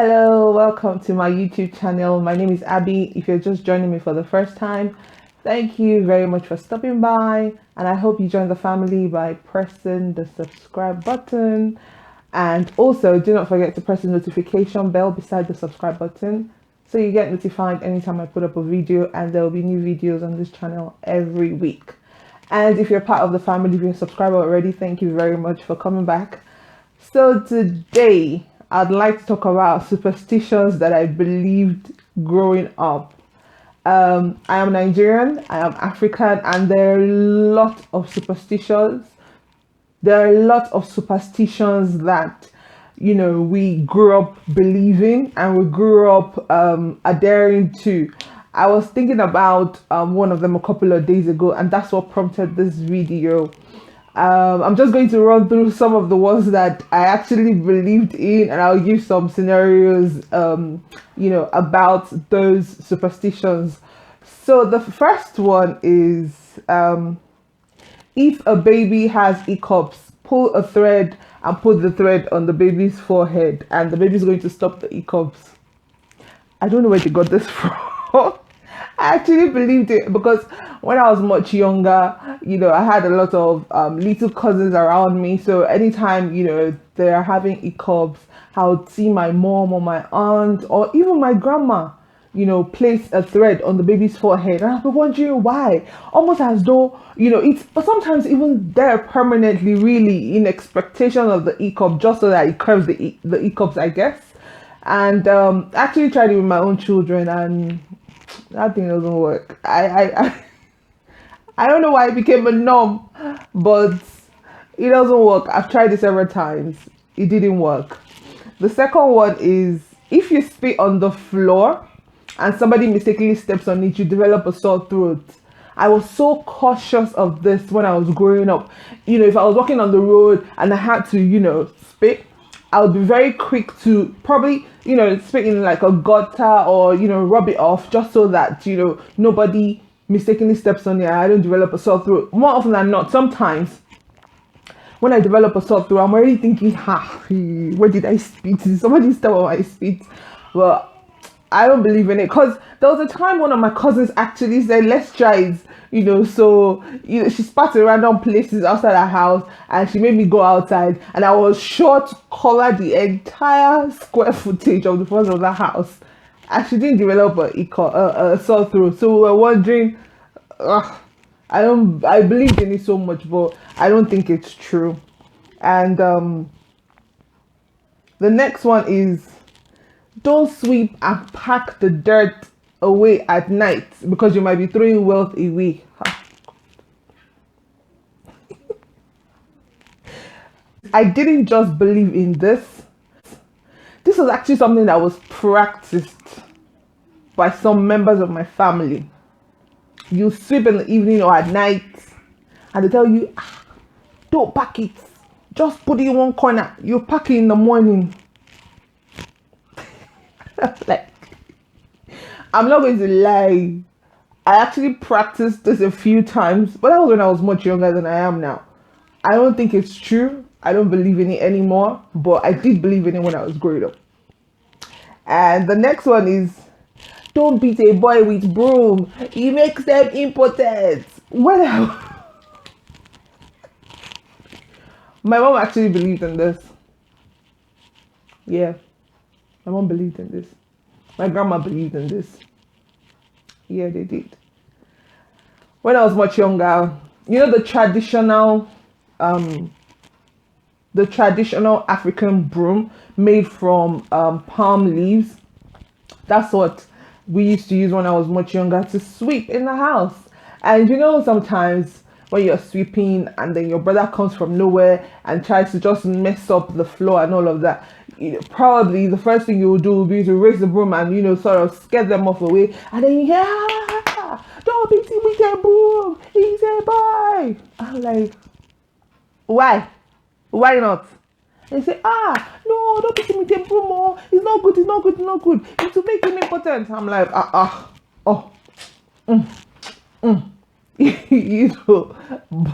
Hello, welcome to my YouTube channel. My name is Abby. If you're just joining me for the first time, thank you very much for stopping by, and I hope you join the family by pressing the subscribe button. And also, do not forget to press the notification bell beside the subscribe button so you get notified anytime I put up a video, and there will be new videos on this channel every week. And if you're part of the family, if you're a subscriber already, thank you very much for coming back. So today, I'd like to talk about superstitions that I believed growing up. I am Nigerian, I am African, and there are a lot of superstitions. There are a lot of superstitions that, we grew up believing and we grew up adhering to. I was thinking about one of them a couple of days ago, and that's what prompted this video. I'm just going to run through some of the ones that I actually believed in, and I'll give some scenarios, about those superstitions. So the first one is, if a baby has hiccups, pull a thread and put the thread on the baby's forehead, and the baby's going to stop the hiccups. I don't know where they got this from. I actually believed it because when I was much younger, I had a lot of little cousins around me. So anytime, they're having hiccups, I would see my mom or my aunt or even my grandma, place a thread on the baby's forehead. And I'll be wondering why. Almost as though, it's sometimes even there permanently, really, in expectation of the hiccup, just so that it curves the hiccups, I guess. And actually tried it with my own children, and that thing doesn't work. I don't know why it became a norm, but it doesn't work. I've tried it several times. It didn't work. The second one is, if you spit on the floor and somebody mistakenly steps on it, you develop a sore throat. I was so cautious of this when I was growing up. If I was walking on the road and I had to, spit, I would be very quick to probably, spit in like a gutter or, rub it off, just so that, nobody mistakenly steps on it and I don't develop a sore throat. More often than not, sometimes when I develop a sore throat, I'm already thinking, where did I spit? Did somebody step on my spit? Well, I don't believe in it, because there was a time one of my cousins actually said, let's try it. So she spat in random places outside our house, and she made me go outside, and I was sure to cover the entire square footage of the front of the house, and she didn't develop a sore throat. So we were wondering, I believed in it so much, but I don't think it's true. And the next one is, don't sweep and pack the dirt away at night, because you might be throwing wealth away. I didn't just believe in this. This was actually something that was practiced by some members of my family. You sweep in the evening or at night, and they tell you, don't pack it. Just put it in one corner. You pack it in the morning. Like, I'm not going to lie, I actually practiced this a few times, but that was when I was much younger than I am now. I don't think it's true. I don't believe in it anymore, but I did believe in it when I was growing up. And the next one is, don't beat a boy with broom. He makes them impotent. Well, my mom actually believed in this. Yeah, my mom believed in this. My grandma believed in this. Yeah, they did. When I was much younger, the traditional African broom made from palm leaves. That's what we used to use when I was much younger to sweep in the house. And sometimes when you're sweeping and then your brother comes from nowhere and tries to just mess up the floor and all of that, probably the first thing you will do will be to raise the broom and sort of scare them off away, and then don't beat him with a broom, he's a boy. I'm like, why not? They say, no, don't beat him with a broom, oh, it's not good, it's to make him important. I'm like,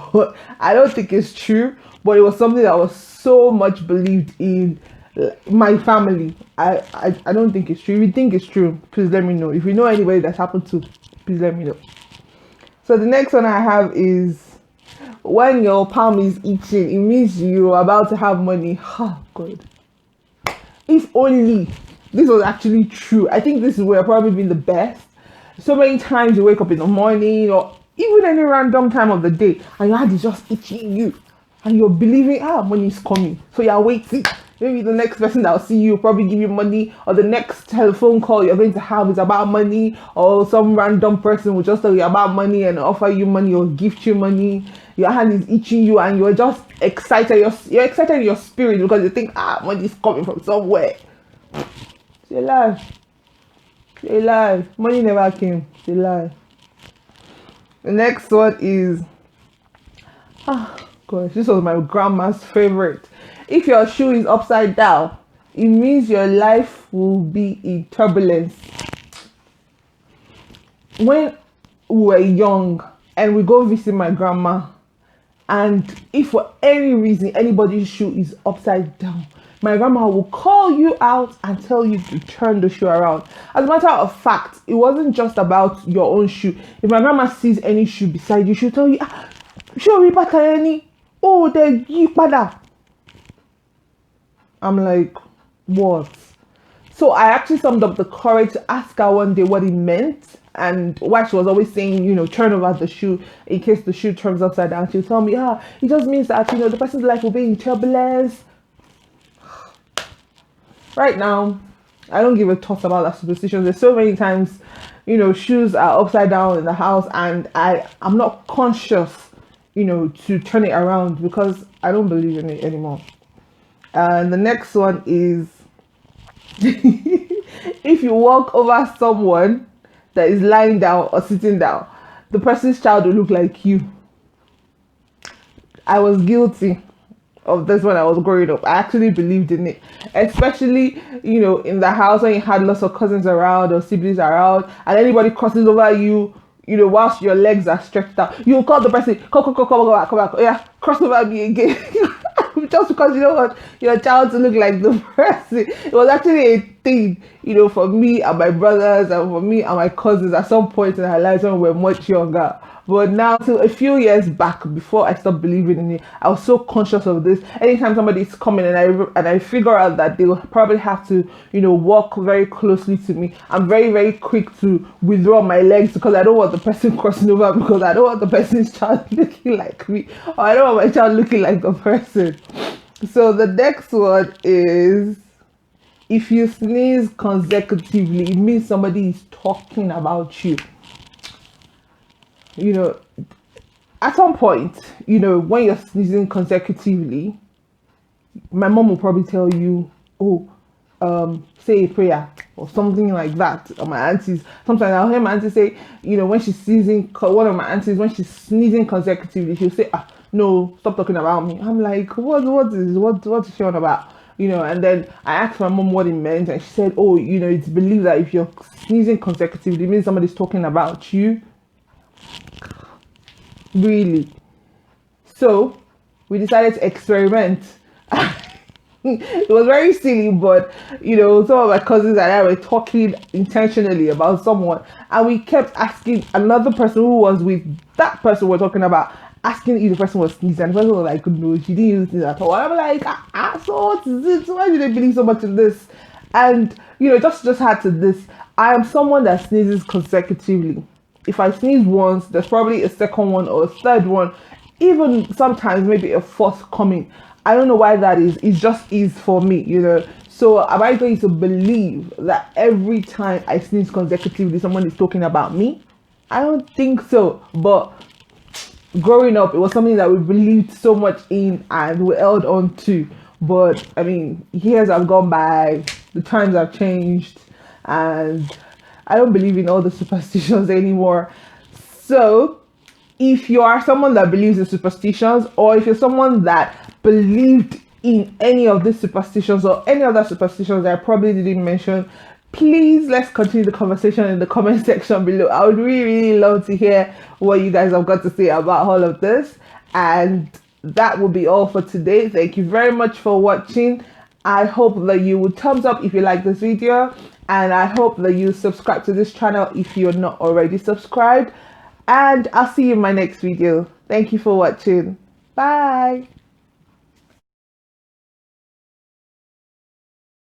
but I don't think it's true. But it was something that was so much believed in My family. I don't think it's true. If you think it's true, please let me know. If you know anybody that's happened to, please let me know. So the next one I have is when your palm is itching, it means you're about to have money. Oh God. If only this was actually true. I think this is where I've probably been the best. So many times you wake up in the morning or even any random time of the day and your hand is just itching you and you're believing money is coming. So you're waiting. Maybe the next person that will see you will probably give you money, or the next telephone call you're going to have is about money, or some random person will just tell you about money and offer you money or gift you money. Your hand is itching you and you're just excited. You're excited in your spirit because you think money is coming from somewhere. It's a lie. It's a lie. Money never came. It's a lie. The next one is gosh, this was my grandma's favorite. If your shoe is upside down, it means your life will be in turbulence. When we were young and we go visit my grandma, and if for any reason anybody's shoe is upside down, my grandma will call you out and tell you to turn the shoe around. As a matter of fact, it wasn't just about your own shoe. If my grandma sees any shoe beside you, she'll tell you, show me back any. Oh, they you pada. I'm like, what? So I actually summed up the courage to ask her one day what it meant and why she was always saying, turn over the shoe in case the shoe turns upside down. She'll tell me, it just means that, the person's life will be in turbulence. Right now, I don't give a toss about that superstition. There's so many times, shoes are upside down in the house and I'm not conscious, to turn it around because I don't believe in it anymore. And the next one is if you walk over someone that is lying down or sitting down, the person's child will look like you. I was guilty of this when I was growing up. I actually believed in it, especially in the house when you had lots of cousins around or siblings around and anybody crosses over you, whilst your legs are stretched out, you call the person, come back, yeah, cross over me again. Just because your child to look like the person. It was actually a thing, for me and my brothers and for me and my cousins at some point in our lives when we were much younger. But now, till a few years back, before I stopped believing in it, I was so conscious of this. Anytime somebody is coming and I figure out that they will probably have to, walk very closely to me, I'm very, very quick to withdraw my legs because I don't want the person crossing over, because I don't want the person's child looking like me, or I don't want my child looking like the person. So the next one is, if you sneeze consecutively, it means somebody is talking about you. At some point, when you're sneezing consecutively, my mom will probably tell you, say a prayer or something like that. Or my aunties, sometimes I'll hear my auntie say, when she's sneezing, one of my aunties, when she's sneezing consecutively, she'll say, no, stop talking about me. I'm like, what is she on about? And then I asked my mom what it meant, and she said, it's believed that if you're sneezing consecutively, it means somebody's talking about you. Really? So we decided to experiment. It was very silly, but some of my cousins and I were talking intentionally about someone, and we kept asking another person who was with that person we're talking about, asking if the person was sneezing, and the person was like, no, she didn't use this at all. And I'm like, so what is this? Why do they believe so much in this? And just had to this. I am someone that sneezes consecutively. If I sneeze once, there's probably a second one or a third one, even sometimes maybe a fourth coming. I don't know why that is. It just is for me, So am I going to believe that every time I sneeze consecutively, someone is talking about me? I don't think so. But growing up, it was something that we believed so much in and we held on to. But I mean, years have gone by, the times have changed, and I don't believe in all the superstitions anymore. So if you are someone that believes in superstitions, or if you're someone that believed in any of these superstitions or any other superstitions that I probably didn't mention, please let's continue the conversation in the comment section below. I would really, really love to hear what you guys have got to say about all of this. And that will be all for today. Thank you very much for watching. I hope that you would thumbs up if you like this video, and I hope that you subscribe to this channel if you're not already subscribed, and I'll see you in my next video. Thank you for watching. Bye.